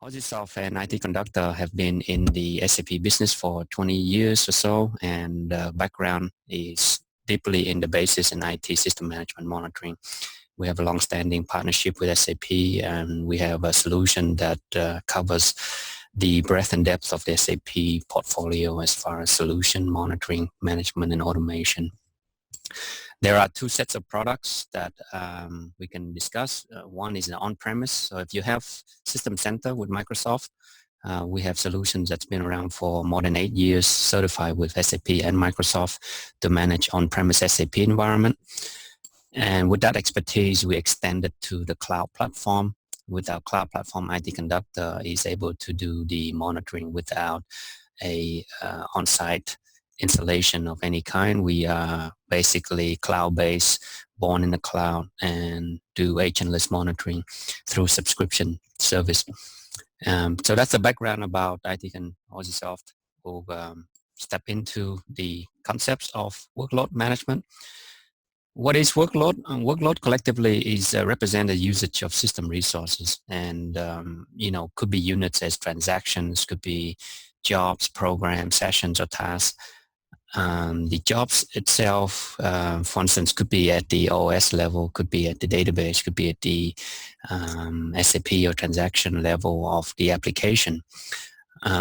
OZSoft and IT-Conductor have been in the SAP business for 20 years or so, and background is deeply in the basis and IT system management monitoring. We have a long-standing partnership with SAP, and we have a solution that covers the breadth and depth of the SAP portfolio as far as solution monitoring, management, and automation. There are two sets of products that we can discuss. One is an on-premise. So if you have System Center with Microsoft, we have solutions that's been around for more than 8 years, certified with SAP and Microsoft to manage on-premise SAP environment. And with that expertise, we extended to the cloud platform. With our cloud platform, IT-Conductor is able to do the monitoring without a on-site installation of any kind. We are basically cloud-based, born in the cloud, and do agentless monitoring through subscription service. So that's the background about IT and OZSoft. We'll step into the concepts of workload management. What is workload? Workload collectively is represented usage of system resources, and could be units as transactions, could be jobs, programs, sessions, or tasks. The jobs itself, for instance, could be at the OS level, could be at the database, could be at the SAP or transaction level of the application.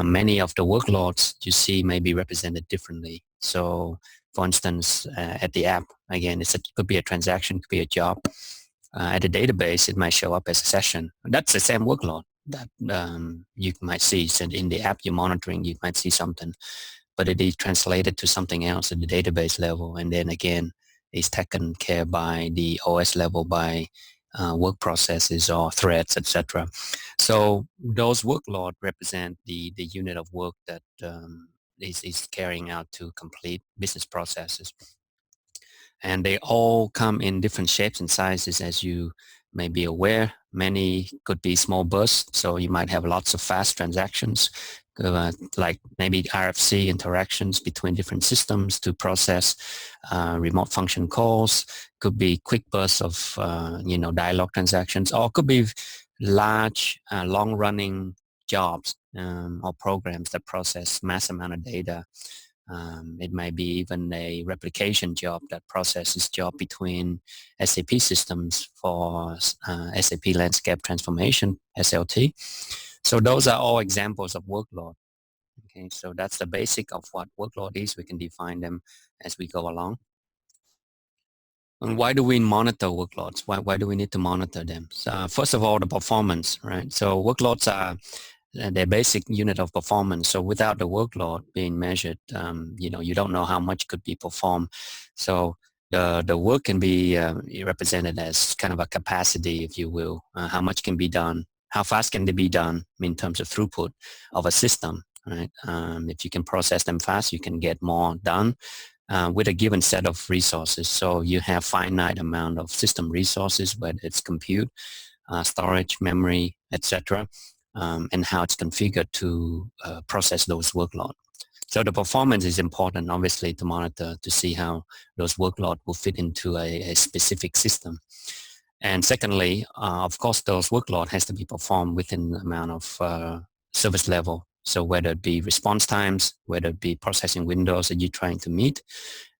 Many of the workloads you see may be represented differently. So, for instance, at the app, again, it could be a transaction, could be a job. At a database, it might show up as a session. That's the same workload that you might see. So in the app you're monitoring, you might see something, but it is translated to something else at the database level, and then again, is taken care by the OS level by work processes or threads, etc. So those workload represent the unit of work that is carrying out to complete business processes. And they all come in different shapes and sizes, as you may be aware. Many could be small bursts, so you might have lots of fast transactions, like maybe RFC interactions between different systems to process remote function calls. Could be quick bursts of dialogue transactions, or could be large, long-running jobs or programs that process mass amount of data. It may be even a replication job that processes job between SAP systems for SAP Landscape Transformation, SLT. So those are all examples of workload. Okay, so that's the basic of what workload is. We can define them as we go along. And why do we monitor workloads? Why do we need to monitor them? So, first of all, the performance, right? So workloads are their basic unit of performance. So without the workload being measured, you don't know how much could be performed. So the work can be represented as kind of a capacity, if you will. How much can be done? How fast can they be done in terms of throughput of a system, right? If you can process them fast, you can get more done with a given set of resources. So you have finite amount of system resources, whether it's compute, storage, memory, etc., and how it's configured to process those workloads. So the performance is important, obviously, to monitor to see how those workloads will fit into a specific system. And secondly, of course, those workload has to be performed within the amount of service level. So whether it be response times, whether it be processing windows that you're trying to meet,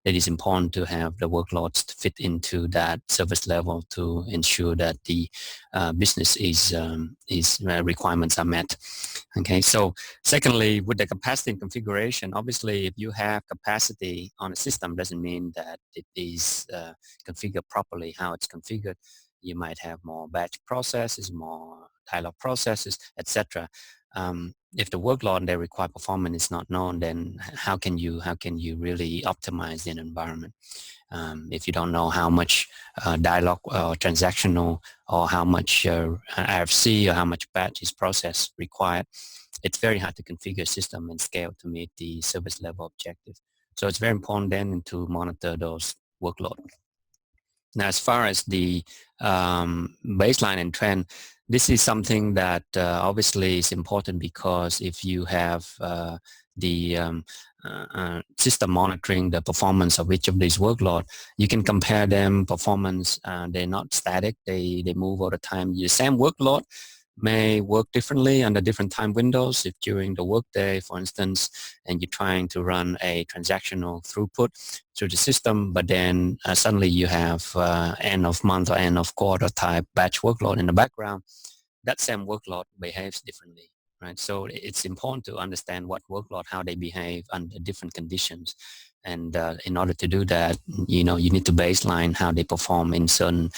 it is important to have the workloads to fit into that service level to ensure that the business requirements are met. Okay, so secondly, with the capacity and configuration, obviously, if you have capacity on a system, doesn't mean that it is configured properly. How it's configured, you might have more batch processes, more dialog processes, etc. If the workload they require performance is not known, then how can you really optimize an environment? If you don't know how much dialog or transactional or how much RFC or how much batch is processed required, it's very hard to configure a system and scale to meet the service level objective. So it's very important then to monitor those workloads. Now, as far as the baseline and trend, this is something that obviously is important, because if you have the system monitoring the performance of each of these workloads, you can compare them performance. They're not static. They move all the time. The same workload may work differently under different time windows. If during the workday, for instance, and you're trying to run a transactional throughput through the system, but then suddenly you have end of month or end of quarter type batch workload in the background, that same workload behaves differently, right? So it's important to understand what workload, how they behave under different conditions. And in order to do that, you need to baseline how they perform in certain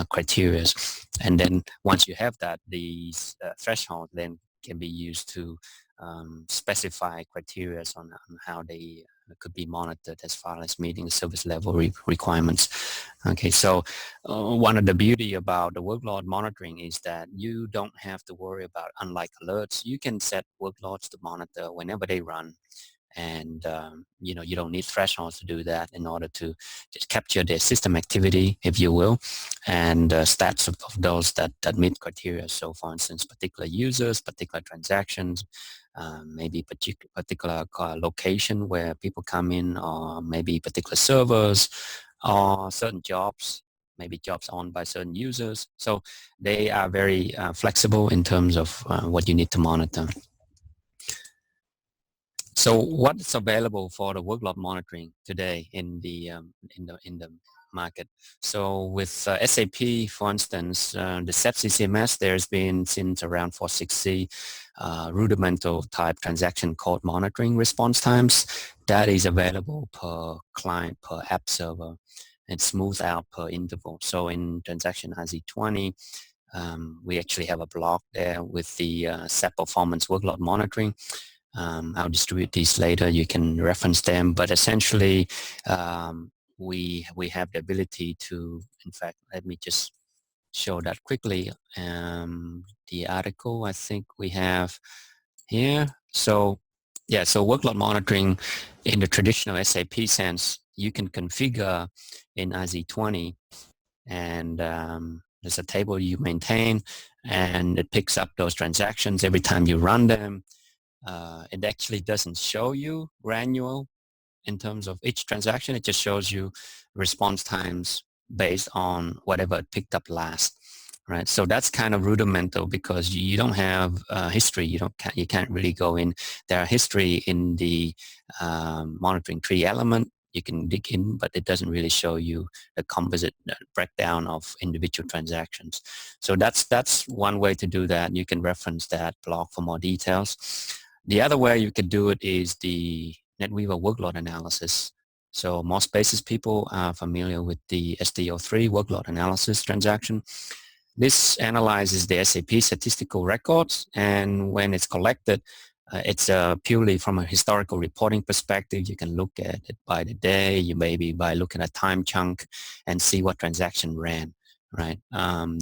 criteria. And then once you have that, these thresholds then can be used to specify criteria on how they could be monitored as far as meeting the service level requirements. Okay, so one of the beauty about the workload monitoring is that you don't have to worry about, unlike alerts, you can set workloads to monitor whenever they run. And you don't need thresholds to do that in order to just capture the system activity, if you will, and stats of those that meet criteria. So for instance, particular users, particular transactions, maybe particular location where people come in, or maybe particular servers, or certain jobs, maybe jobs owned by certain users. So they are very flexible in terms of what you need to monitor. So what's available for the workload monitoring today in the market? So with SAP, for instance, the SAP CCMS, there's been since around 460 rudimental type transaction code monitoring response times. That is available per client, per app server, and smooth out per interval. So in transaction IZ20, we actually have a block there with the SAP performance workload monitoring. I'll distribute these later. You can reference them, but essentially we have the ability to, in fact, let me just show that quickly. The article I think we have here. So yeah, so workload monitoring in the traditional SAP sense, you can configure in IZ20, and there's a table you maintain, and it picks up those transactions every time you run them. It actually doesn't show you granular in terms of each transaction. It just shows you response times based on whatever it picked up last, right? So that's kind of rudimental because you don't have history. You can't really go in. There are history in the monitoring tree element. You can dig in, but it doesn't really show you the composite breakdown of individual transactions. So that's one way to do that. You can reference that blog for more details. The other way you could do it is the NetWeaver workload analysis. So most Basis people are familiar with the SDO3 workload analysis transaction. This analyzes the SAP statistical records, and when it's collected, it's purely from a historical reporting perspective. You can look at it by the day, you maybe by looking at time chunk and see what transaction ran, right?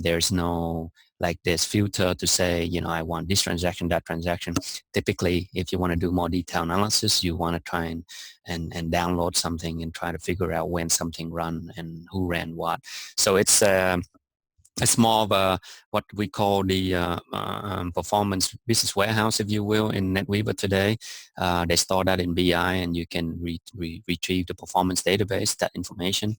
There's no like this filter to say, I want this transaction, that transaction. Typically, if you want to do more detailed analysis, you want to try and download something and try to figure out when something run and who ran what. So it's more of a, what we call the performance business warehouse, if you will, in NetWeaver today. They store that in BI, and you can retrieve the performance database, that information,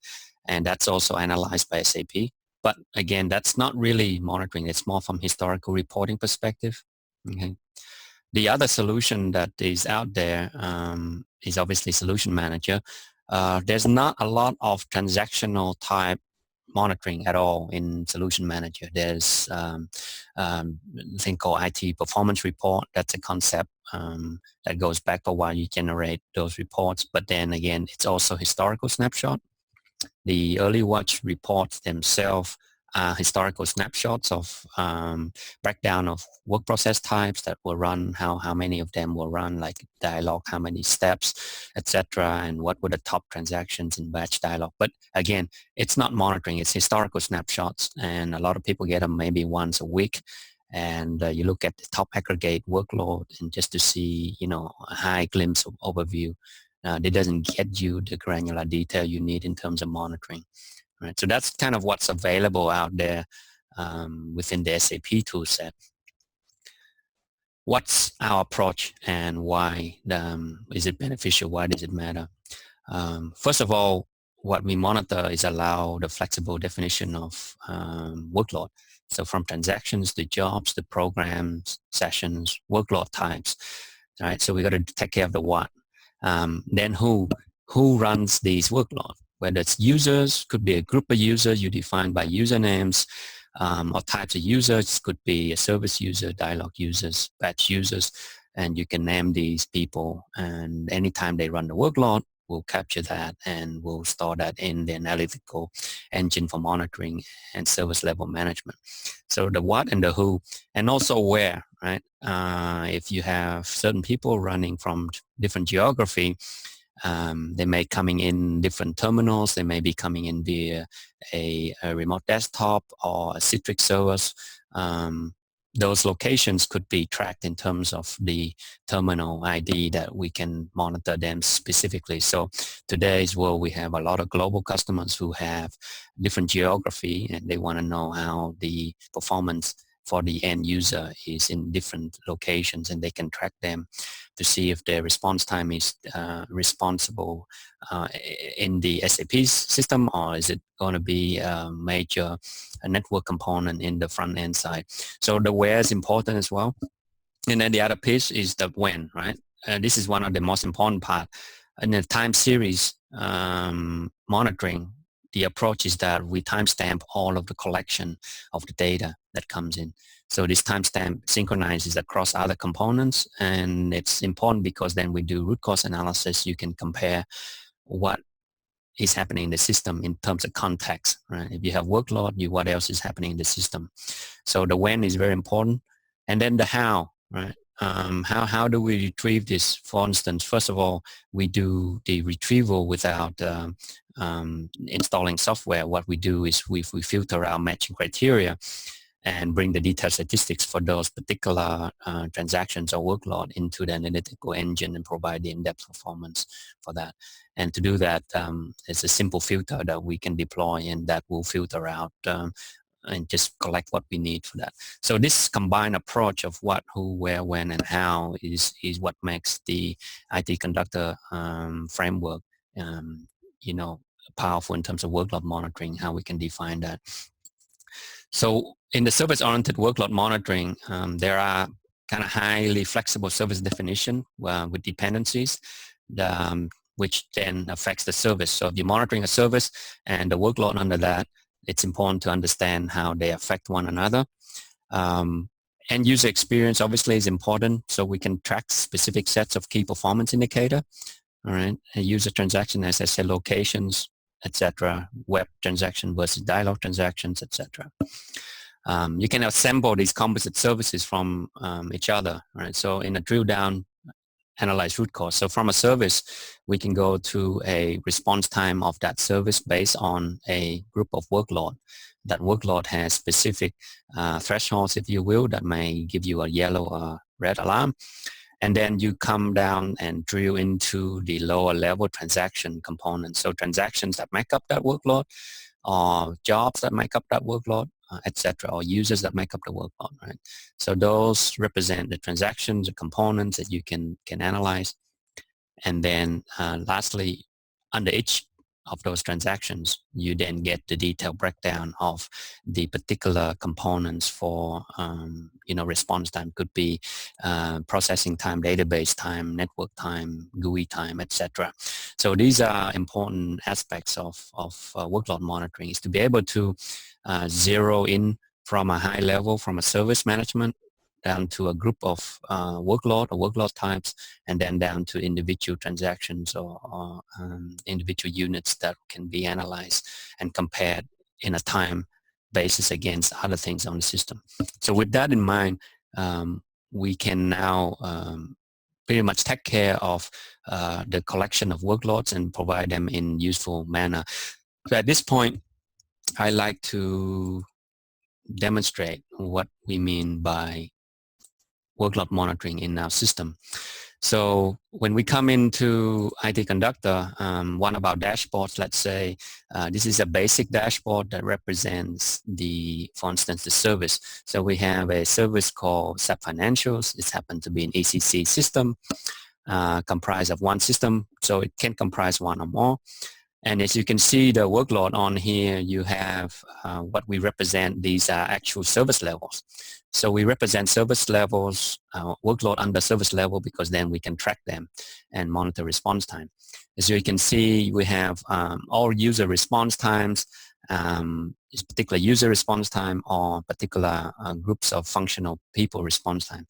and that's also analyzed by SAP. But again, that's not really monitoring. It's more from historical reporting perspective. Okay. The other solution that is out there is obviously Solution Manager. There's not a lot of transactional type monitoring at all in Solution Manager. There's a thing called IT Performance Report. That's a concept that goes back a while. You generate those reports, but then again, it's also historical snapshot. The early watch reports themselves are historical snapshots of breakdown of work process types that will run, how many of them will run, like dialogue, how many steps, etc., and what were the top transactions in batch dialogue. But again, it's not monitoring, it's historical snapshots, and a lot of people get them maybe once a week. And you look at the top aggregate workload, and just to see, a high glimpse of overview. It doesn't get you the granular detail you need in terms of monitoring. Right? So that's kind of what's available out there within the SAP toolset. What's our approach, and why is it beneficial? Why does it matter? First of all, what we monitor is allow the flexible definition of workload. So from transactions to jobs to programs, sessions, workload types, right? So we got to take care of the what. Then who runs these workloads? Whether it's users, could be a group of users you define by usernames, or types of users, could be a service user, dialog users, batch users, and you can name these people, and anytime they run the workload, we'll capture that and we'll store that in the analytical engine for monitoring and service level management. So the what and the who, and also where, right? If you have certain people running from different geography, they may coming in different terminals. They may be coming in via a remote desktop or a Citrix servers. Those locations could be tracked in terms of the terminal ID that we can monitor them specifically. So today's world, we have a lot of global customers who have different geography, and they want to know how the performance for the end user is in different locations, and they can track them to see if their response time is responsible in the SAP system, or is it going to be a major network component in the front end side. So the where is important as well. And then the other piece is the when, right? This is one of the most important part. In the time series monitoring, the approach is that we timestamp all of the collection of the data that comes in. So this timestamp synchronizes across other components, and it's important because then we do root cause analysis. You can compare what is happening in the system in terms of context, right? If you have workload, what else is happening in the system? So the when is very important. And then the how, right? How do we retrieve this? For instance, first of all, we do the retrieval without installing software. What we do is we filter our matching criteria and bring the detailed statistics for those particular transactions or workload into the analytical engine and provide the in-depth performance for that. And to do that, it's a simple filter that we can deploy, and that will filter out and just collect what we need for that. So this combined approach of what, who, where, when, and how is what makes the IT-Conductor framework, powerful in terms of workload monitoring, how we can define that. So in the service-oriented workload monitoring, there are kind of highly flexible service definition with dependencies, which then affects the service. So if you're monitoring a service and the workload under that, it's important to understand how they affect one another. End user experience obviously is important, so we can track specific sets of key performance indicator. All right, a user transaction, as I said, locations, etc., web transaction versus dialog transactions, etc. You can assemble these composite services from each other, right? So in a drill down, analyze root cause. So from a service, we can go to a response time of that service based on a group of workload. That workload has specific thresholds, if you will, that may give you a yellow or red alarm. And then you come down and drill into the lower level transaction components. So transactions that make up that workload, or jobs that make up that workload, etc., or users that make up the workload, right? So those represent the transactions, the components that you can analyze. And then lastly, under each of those transactions, you then get the detailed breakdown of the particular components for, response time. Could be processing time, database time, network time, GUI time, etc. So these are important aspects of workload monitoring, is to be able to zero in from a high level, from a service management, down to a group of workload types, and then down to individual transactions or individual units that can be analyzed and compared in a time basis against other things on the system. So with that in mind, we can now pretty much take care of the collection of workloads and provide them in useful manner. So at this point, I like to demonstrate what we mean by workload monitoring in our system. So when we come into IT-Conductor, one of our dashboards, let's say, this is a basic dashboard that represents for instance, the service. So we have a service called SAP Financials. It's happened to be an ECC system, comprised of one system. So it can comprise one or more. And as you can see, the workload on here, you have what we represent. These are actual service levels. So we represent service levels, workload under service level, because then we can track them and monitor response time. As you can see, we have all user response times, is particular user response time or particular groups of functional people response time.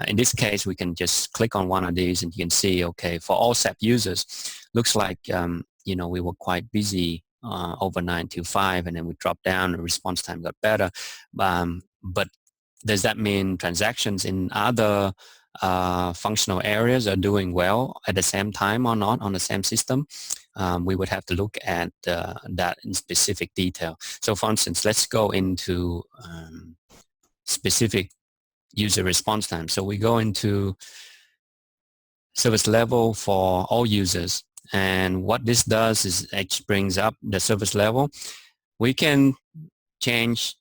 In this case, we can just click on one of these and you can see, okay, for all SAP users, looks like you know, we were quite busy overnight till 5, and then we dropped down, the response time got better. But does that mean transactions in other functional areas are doing well at the same time or not on the same system? We would have to look at that in specific detail. So for instance, let's go into specific user response time. So we go into service level for all users. And what this does is it brings up the service level. We can change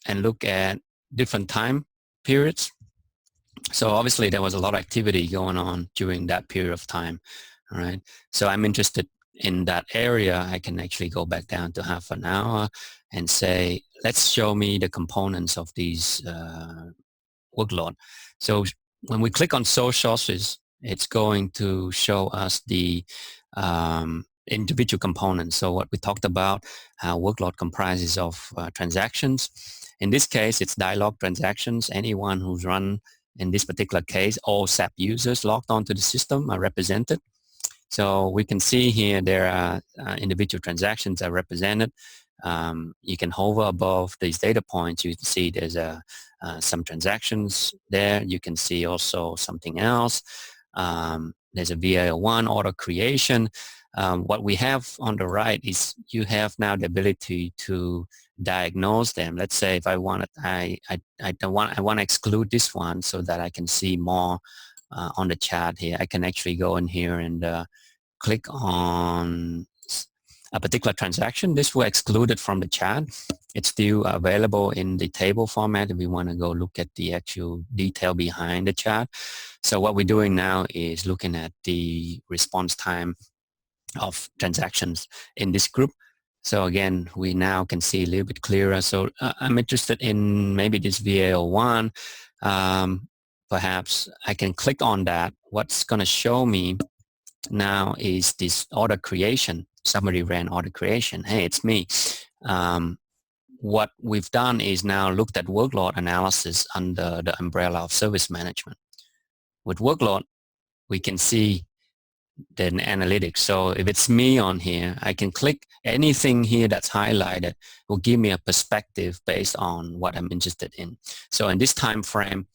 and look at different time periods. So obviously there was a lot of activity going on during that period of time. All right. So I'm interested in that area. I can actually go back down to half an hour and say, let's show me the components of these workload. So when we click on source sources, it's going to show us the individual components. So what we talked about, how workload comprises of transactions. In this case, it's dialog transactions. Anyone who's run, in this particular case, all SAP users logged onto the system are represented. So we can see here there are individual transactions are represented. You can hover above these data points. You can see there's some transactions there. You can see also something else. There's a VAL1 auto creation. What we have on the right is you have now the ability to diagnose them. Let's say if I want to exclude this one so that I can see more on the chart here. I can actually go in here and click on a particular transaction. This will exclude it from the chart. It's still available in the table format if we want to go look at the actual detail behind the chart. So what we're doing now is looking at the response time of transactions in this group. So again, we now can see a little bit clearer. So I'm interested in maybe this VAL1. Perhaps I can click on that. What's going to show me now is this order creation. Somebody ran order creation. Hey, it's me. What we've done is now looked at workload analysis under the umbrella of service management. With workload, we can see the analytics. So if it's me on here, I can click anything here that's highlighted will give me a perspective based on what I'm interested in. So in this time frame,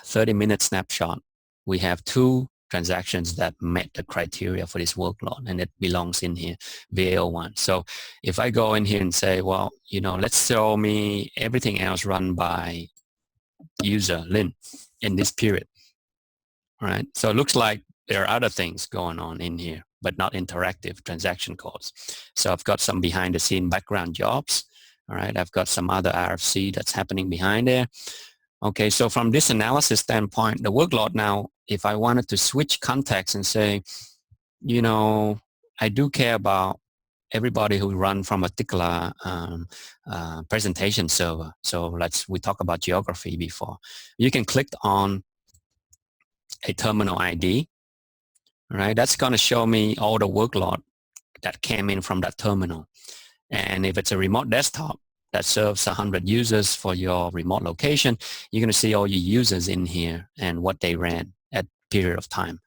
30-minute snapshot, we have 2 transactions that met the criteria for this workload, and it belongs in here, VAL1. So if I go in here and say, well, you know, let's show me everything else run by user Lin in this period, right? So it looks like there are other things going on in here, but not interactive transaction calls. So I've got some behind the scene background jobs, all right? I've got some other RFC that's happening behind there. Okay, so from this analysis standpoint, the workload now, if I wanted to switch context and say, you know, I do care about everybody who run from a particular presentation server. So we talk about geography before. You can click on a terminal ID, right? That's going to show me all the workload that came in from that terminal. And if it's a remote desktop that serves 100 users for your remote location, you're going to see all your users in here and what they ran at period of time.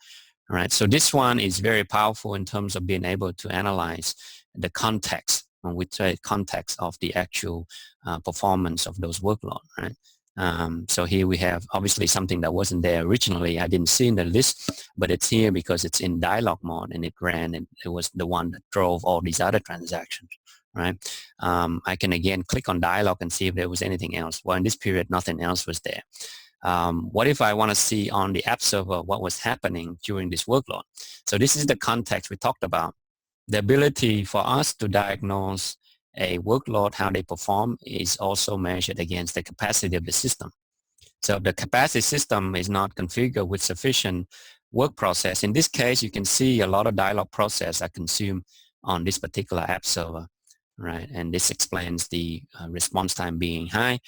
All right, so this one is very powerful in terms of being able to analyze the context, when we say context of the actual performance of those workload, right? So here we have obviously something that wasn't there originally. I didn't see in the list, but it's here because it's in dialog mode and it ran, and it was the one that drove all these other transactions, right? I can again click on dialog and see if there was anything else. Well, in this period, nothing else was there. What if I want to see on the app server what was happening during this workload? So this is the context we talked about. The ability for us to diagnose a workload, how they perform, is also measured against the capacity of the system. So if the capacity system is not configured with sufficient work process, in this case, you can see a lot of dialog process are consumed on this particular app server, right? And this explains the response time being high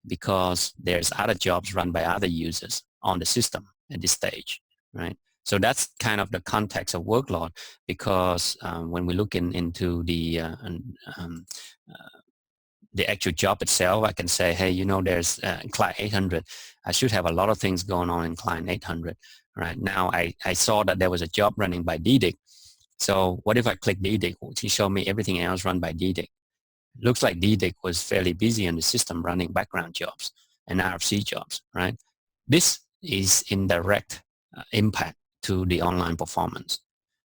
because there's other jobs run by other users on the system at this stage, right? So that's kind of the context of workload, because when we look into the actual job itself, I can say, hey, you know, there's client 800. I should have a lot of things going on in client 800. Right now, I saw that there was a job running by DDIC. So what if I click DDIC to show me everything else run by DDIC? Looks like DDIC was fairly busy in the system running background jobs and RFC jobs, right? This is indirect impact to the online performance.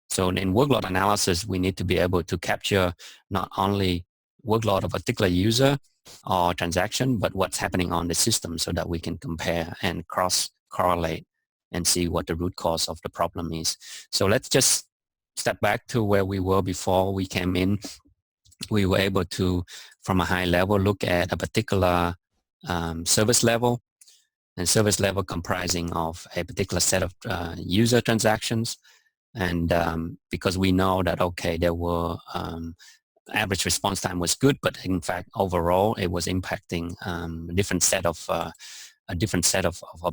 So in workload analysis, we need to be able to capture not only workload of a particular user or transaction, but what's happening on the system so that we can compare and cross-correlate and see what the root cause of the problem is. So let's just step back to where we were before we came in. We were able to, from a high level, look at a particular service level, and service level comprising of a particular set of user transactions. And because we know that, okay, there were average response time was good, but in fact, overall, it was impacting a different set of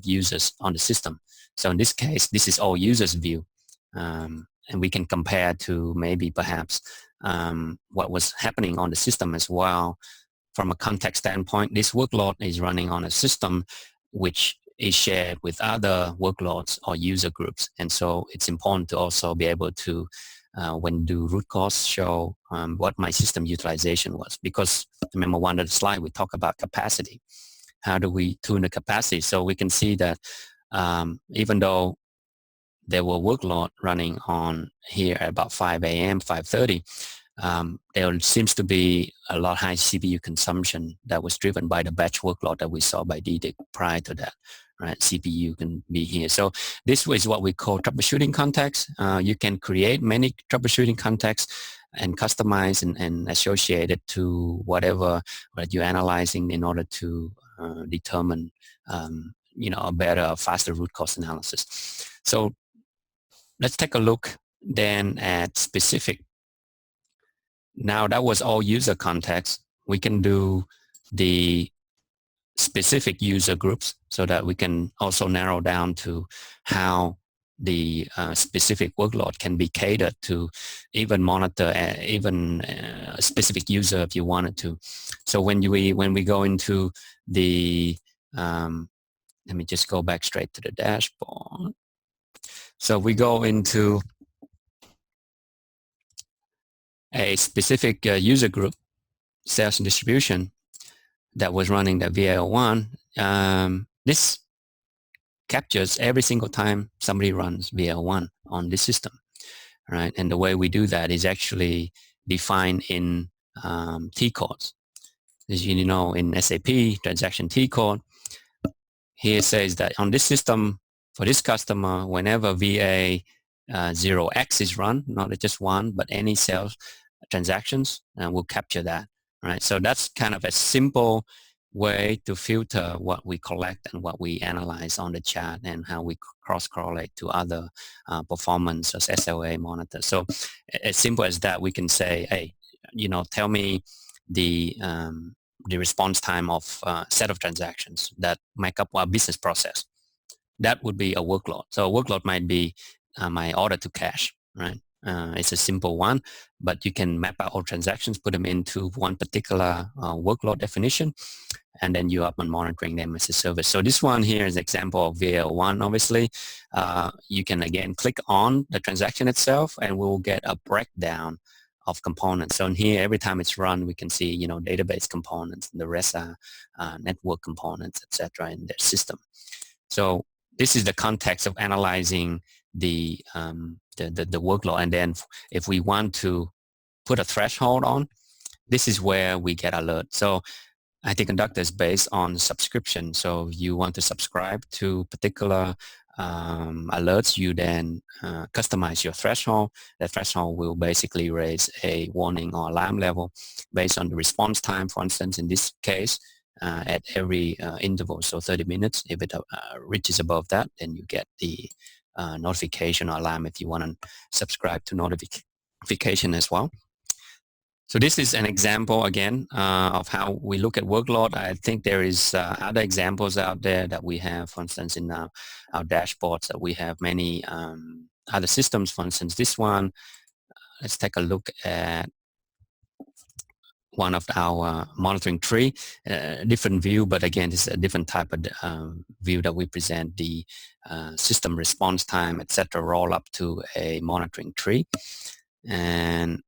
users on the system. So in this case, this is all users' view. And we can compare to maybe perhaps what was happening on the system as well. From a context standpoint, this workload is running on a system which is shared with other workloads or user groups. And so it's important to also be able to, when do root cause, show what my system utilization was. Because remember one of the slides, we talk about capacity. How do we tune the capacity? So we can see that even though there were workload running on here at about 5 a.m., 5:30, there seems to be a lot high CPU consumption that was driven by the batch workload that we saw by DDIC prior to that, right? CPU can be here. So this is what we call troubleshooting context. You can create many troubleshooting contexts and customize and associate it to whatever that you're analyzing in order to determine, a better, faster root cause analysis. So let's take a look then at specific. Now that was all user context. We can do the specific user groups so that we can also narrow down to how the specific workload can be catered to, even monitor even a specific user if you wanted to. So when we go into the, let me just go back straight to the dashboard. So we go into a specific user group, sales and distribution, that was running the VL1. This captures every single time somebody runs VL1 on this system, right? And the way we do that is actually defined in T codes. As you know, in SAP, transaction T code, here it says that on this system, for this customer, whenever VA 0x is run, not just one, but any sales transactions, will capture that, right? So that's kind of a simple way to filter what we collect and what we analyze on the chart and how we cross-correlate to other performance as SLA monitors. So as simple as that, we can say, hey, tell me the response time of a set of transactions that make up our business process. That would be a workload. So a workload might be my order to cash, right? It's a simple one, but you can map out all transactions, put them into one particular workload definition, and then you're up and monitoring them as a service. So this one here is an example of VL1, obviously. You can, again, click on the transaction itself, and we'll get a breakdown of components. So in here, every time it's run, we can see, database components, the rest are network components, etc. in their system. So this is the context of analyzing the workload. And then if we want to put a threshold on, this is where we get alert. So IT-Conductor is based on subscription. So if you want to subscribe to particular alerts, you then customize your threshold. That threshold will basically raise a warning or alarm level based on the response time. For instance, in this case, at every interval, so 30 minutes. If it reaches above that, then you get the notification or alarm if you want to subscribe to notification as well. So this is an example again of how we look at workload. I think there is other examples out there that we have, for instance, in our dashboards that we have many other systems. For instance, this one, let's take a look at one of our monitoring tree, different view, but again, it's a different type of view that we present the system response time, etc., roll up to a monitoring tree. And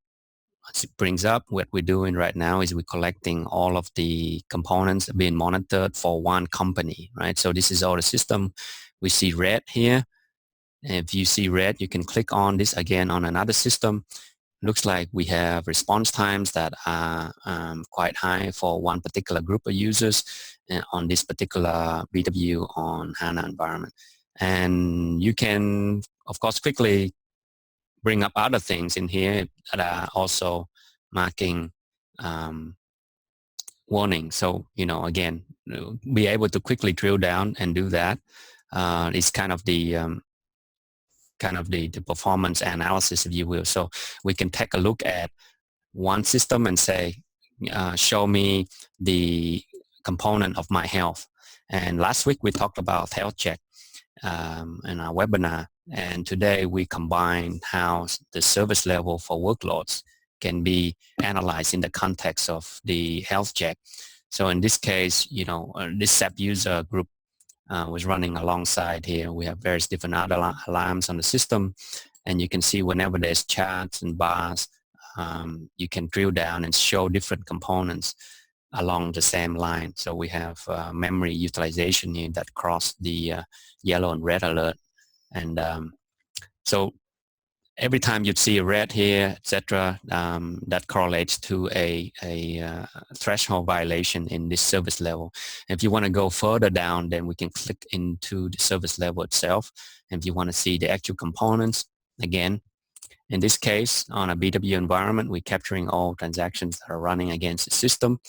as it brings up, what we're doing right now is we're collecting all of the components being monitored for one company, right? So this is all the system. We see red here. If you see red, you can click on this again on another system. Looks like we have response times that are quite high for one particular group of users on this particular BW on HANA environment. And you can, of course, quickly bring up other things in here that are also marking warning. So, again, be able to quickly drill down and do that. It's kind of the performance analysis, if you will. So we can take a look at one system and say, show me the component of my health. And last week we talked about health check in our webinar. And today we combine how the service level for workloads can be analyzed in the context of the health check. So in this case, this SAP user group was running alongside here. We have various different other alarms on the system, and you can see whenever there's charts and bars, you can drill down and show different components along the same line. So we have memory utilization here that cross the yellow and red alert. And so every time you'd see a red here, etc., that correlates to a threshold violation in this service level. If you want to go further down, then we can click into the service level itself. And if you want to see the actual components, again, in this case, on a BW environment, we're capturing all transactions that are running against the system.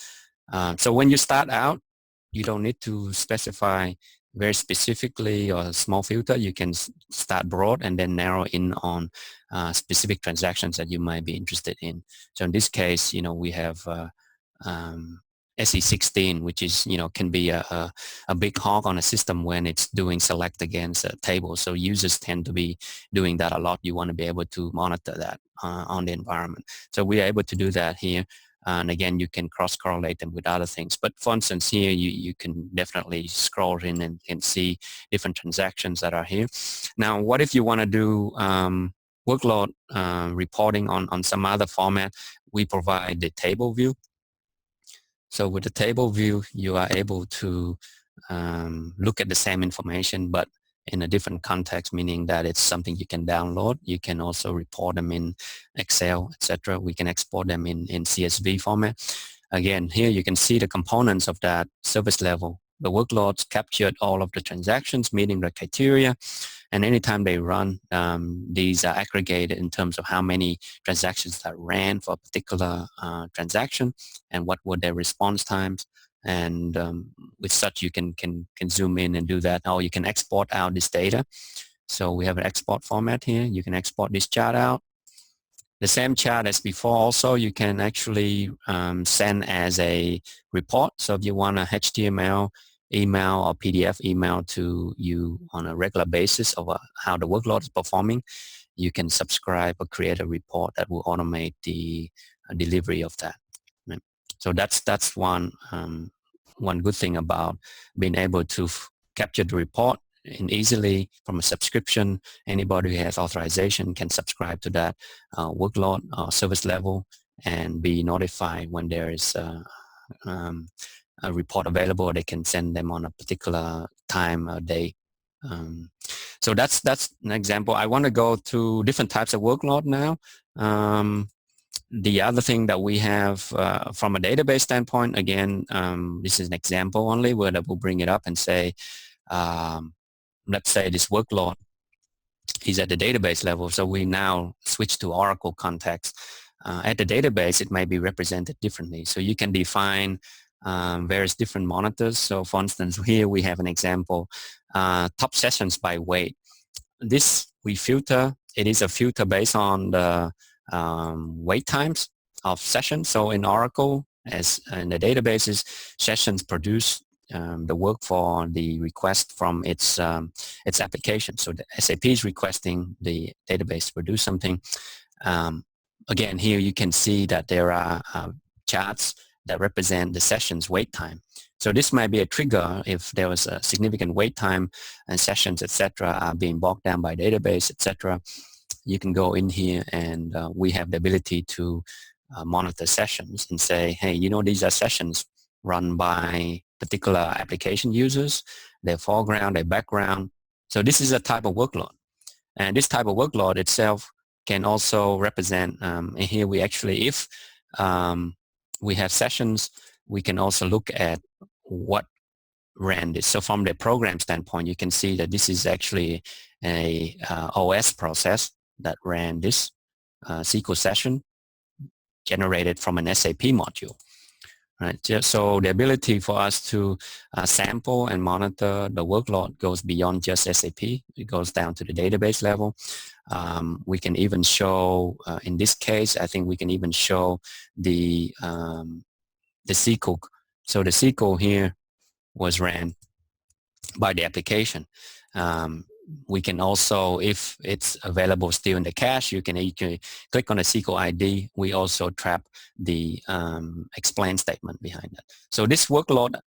So when you start out, you don't need to specify very specifically or a small filter. You can start broad and then narrow in on specific transactions that you might be interested in. So in this case, we have SE16, which is, can be a big hog on a system when it's doing select against a table. So users tend to be doing that a lot. You want to be able to monitor that on the environment. So we are able to do that here. And again, you can cross-correlate them with other things. But for instance, here you can definitely scroll in and see different transactions that are here. Now, what if you want to do workload reporting on some other format? We provide the table view. So with the table view, you are able to look at the same information, but in a different context, meaning that it's something you can download. You can also report them in Excel, etc. We can export them in CSV format. Again, here you can see the components of that service level. The workloads captured all of the transactions meeting the criteria, and anytime they run, these are aggregated in terms of how many transactions that ran for a particular transaction and what were their response times. And with such, you can zoom in and do that. Or you can export out this data. So we have an export format here. You can export this chart out. The same chart as before also, you can actually send as a report. So if you want a HTML email or PDF email to you on a regular basis of how the workload is performing, you can subscribe or create a report that will automate the delivery of that. So that's one good thing about being able to capture the report and easily from a subscription. Anybody who has authorization can subscribe to that workload or service level and be notified when there is a report available. They can send them on a particular time or day. So that's an example. I want to go to different types of workload now. The other thing that we have from a database standpoint, again, this is an example only where we'll bring it up and say, let's say this workload is at the database level. So we now switch to Oracle context. At the database, it may be represented differently. So you can define various different monitors. So for instance, here we have an example, top sessions by weight. This we filter. It is a filter based on the wait times of sessions. So in Oracle, as in the databases, sessions produce the work for the request from its application. So the SAP is requesting the database to produce something. Again, here you can see that there are charts that represent the session's wait time. So this might be a trigger if there was a significant wait time and sessions, etc., are being bogged down by database, etc. You can go in here and we have the ability to monitor sessions and say, hey, these are sessions run by particular application users, their foreground, their background. So this is a type of workload. And this type of workload itself can also represent, and here we actually, if we have sessions, we can also look at what ran this. So from the program standpoint, you can see that this is actually a OS process that ran this SQL session generated from an SAP module. Right. So the ability for us to sample and monitor the workload goes beyond just SAP. It goes down to the database level. We can even show, in this case, I think we can even show the SQL. So the SQL here was ran by the application. We can also, if it's available still in the cache, you can click on the SQL ID. We also trap the explain statement behind that. So this workload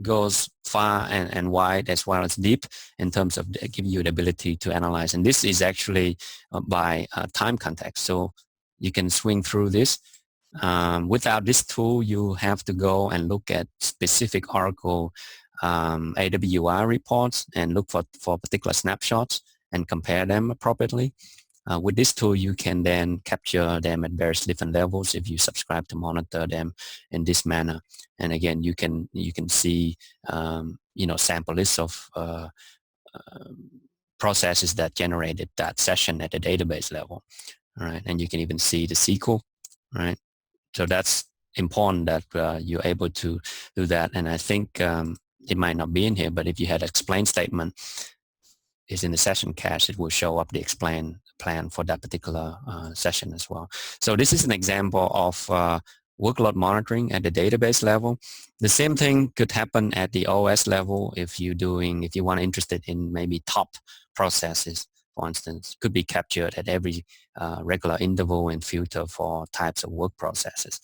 goes far and wide as well as deep in terms of giving you the ability to analyze. And this is actually by time context. So you can swing through this. Without this tool, you have to go and look at specific Oracle AWR reports and look for particular snapshots and compare them appropriately. With this tool, you can then capture them at various different levels if you subscribe to monitor them in this manner. And again, you can see sample lists of processes that generated that session at the database level. All right, and you can even see the SQL. Right, so that's important that you're able to do that. And I think it might not be in here, but if you had explain statement is in the session cache, it will show up the explain plan for that particular session as well. So this is an example of workload monitoring at the database level. The same thing could happen at the OS level if you want interested in maybe top processes, for instance, could be captured at every regular interval and filter for types of work processes.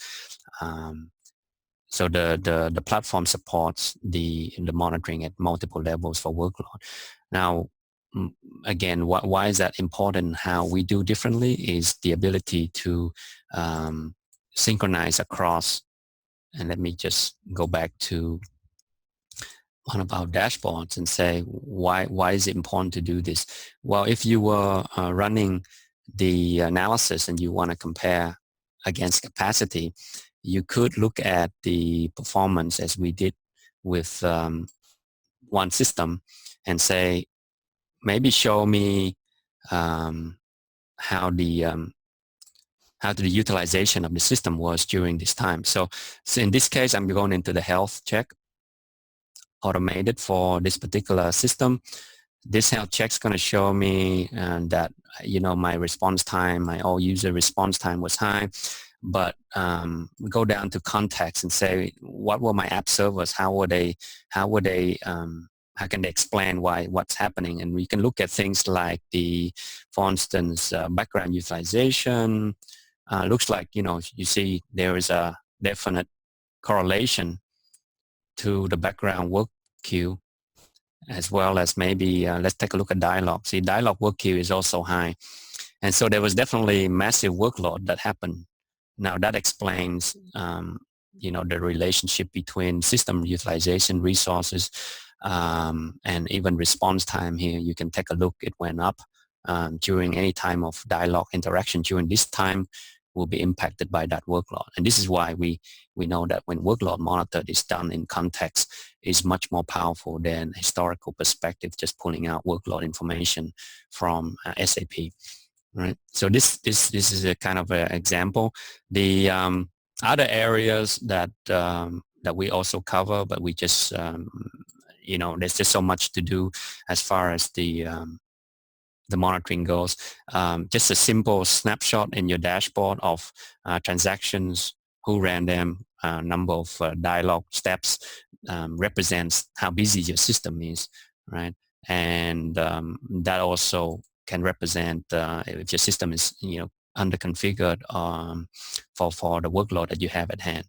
So the platform supports the monitoring at multiple levels for workload. Now, again, why is that important? How we do differently is the ability to synchronize across. And let me just go back to one of our dashboards and say, why is it important to do this? Well, if you were running the analysis and you want to compare against capacity, you could look at the performance as we did with one system and say, maybe show me how the utilization of the system was during this time. So in this case, I'm going into the health check automated for this particular system. This health check is going to show me that my response time, my all user response time was high. But we go down to context and say, what were my app servers? How can they explain what's happening? And we can look at things like for instance, background utilization. Looks like, you see there is a definite correlation to the background work queue, as well as maybe, let's take a look at dialogue. See, dialogue work queue is also high. And so there was definitely massive workload that happened. Now that explains, the relationship between system utilization, resources, and even response time here. You can take a look. It went up during any time of dialogue interaction. During this time will be impacted by that workload. And this is why we know that when workload monitored is done in context, is much more powerful than historical perspective, just pulling out workload information from SAP. Right. So this is a kind of an example. The other areas that we also cover, but we just, there's just so much to do as far as the the monitoring goes. Just a simple snapshot in your dashboard of transactions, who ran them, number of dialogue steps represents how busy your system is, right? And that also can represent if your system is, under configured for the workload that you have at hand,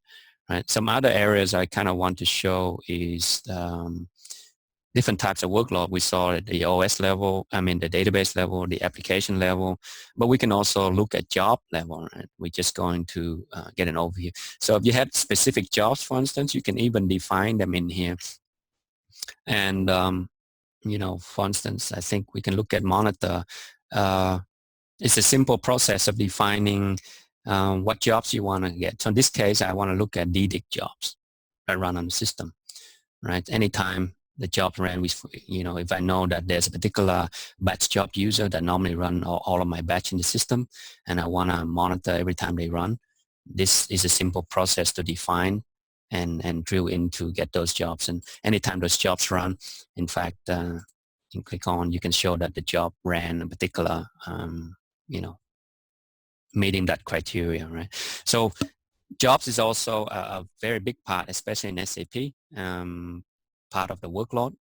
right? Some other areas I kind of want to show is different types of workload. We saw at the OS level, the database level, the application level, but we can also look at job level. Right? We're just going to get an overview. So if you had specific jobs, for instance, you can even define them in here. And, for instance, I think we can look at monitor. It's a simple process of defining what jobs you want to get. So in this case, I want to look at DDIC jobs that run on the system, right? Anytime the job ran, if I know that there's a particular batch job user that normally run all of my batch in the system, and I want to monitor every time they run, this is a simple process to define and drill in to get those jobs. And anytime those jobs run, in fact, you click on, you can show that the job ran a particular, meeting that criteria, right? So jobs is also a very big part, especially in SAP, part of the workload.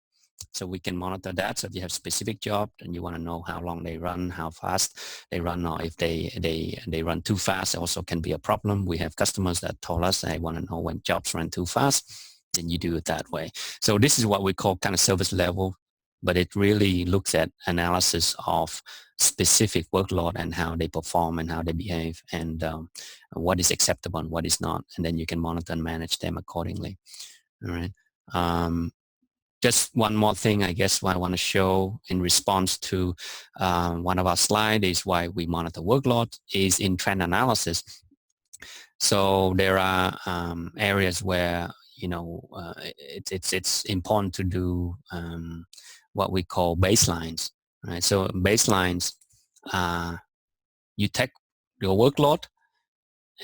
So we can monitor that. So if you have specific job and you want to know how long they run, how fast they run, or if they run too fast, also can be a problem. We have customers that told us they want to know when jobs run too fast, then you do it that way. So this is what we call kind of service level, but it really looks at analysis of specific workload and how they perform and how they behave, and what is acceptable and what is not, and then you can monitor and manage them accordingly. All right. Just one more thing, I guess, what I want to show in response to one of our slides is why we monitor workload is in trend analysis. So there are areas where it's important to do what we call baselines. Right? So baselines, you take your workload,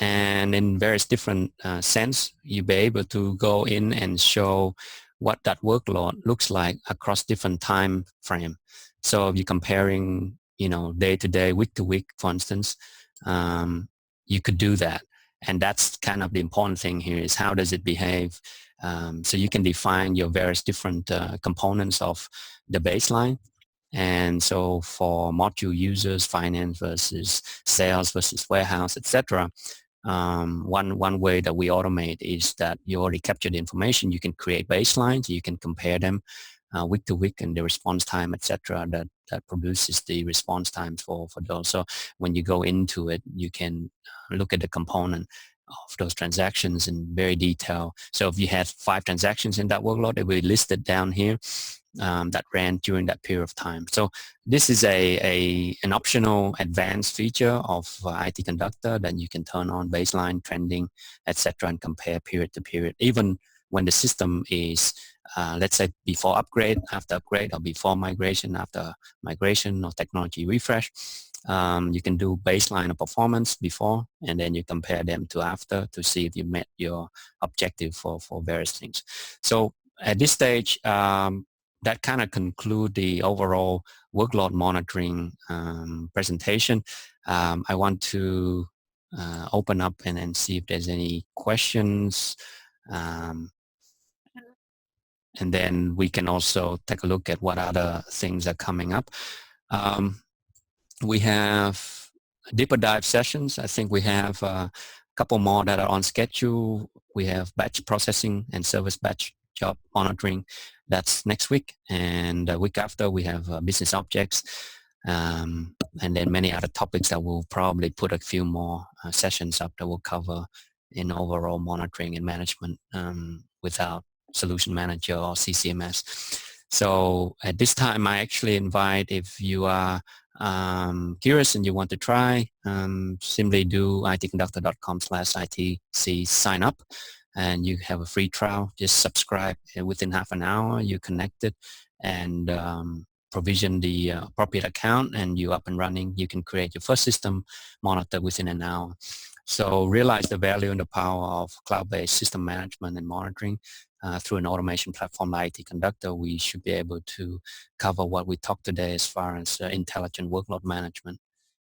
and in various different sense, you'll be able to go in and show what that workload looks like across different time frame. So if you're comparing, day to day, week to week, for instance, you could do that. And that's kind of the important thing here is how does it behave? So you can define your various different components of the baseline. And so for module users, finance versus sales versus warehouse, etc., one way that we automate is that you already capture the information. You can create baselines. You can compare them week to week and the response time, etc. That produces the response times for those. So when you go into it, you can look at the component of those transactions in very detail. So if you had 5 transactions in that workload, it will be listed down here. That ran during that period of time. So this is an optional advanced feature of IT-Conductor that you can turn on baseline, trending, etc., and compare period to period, even when the system is, let's say, before upgrade, after upgrade, or before migration, after migration, or technology refresh. You can do baseline of performance before, and then you compare them to after to see if you met your objective for various things. So at this stage, that kind of conclude the overall workload monitoring presentation. I want to open up and see if there's any questions. And then we can also take a look at what other things are coming up. We have deeper dive sessions. I think we have a couple more that are on schedule. We have batch processing and service batch job monitoring. That's next week, and the week after we have business objects, and then many other topics that we'll probably put a few more sessions up that will cover in overall monitoring and management without solution manager or CCMS. So at this time, I actually invite, if you are curious and you want to try, simply do itconductor.com/ITC sign up. And you have a free trial. Just subscribe within half an hour. You connect it and provision the appropriate account, and you're up and running. You can create your first system monitor within an hour. So realize the value and the power of cloud-based system management and monitoring. through an automation platform like IT-Conductor, we should be able to cover what we talked today as far as intelligent workload management.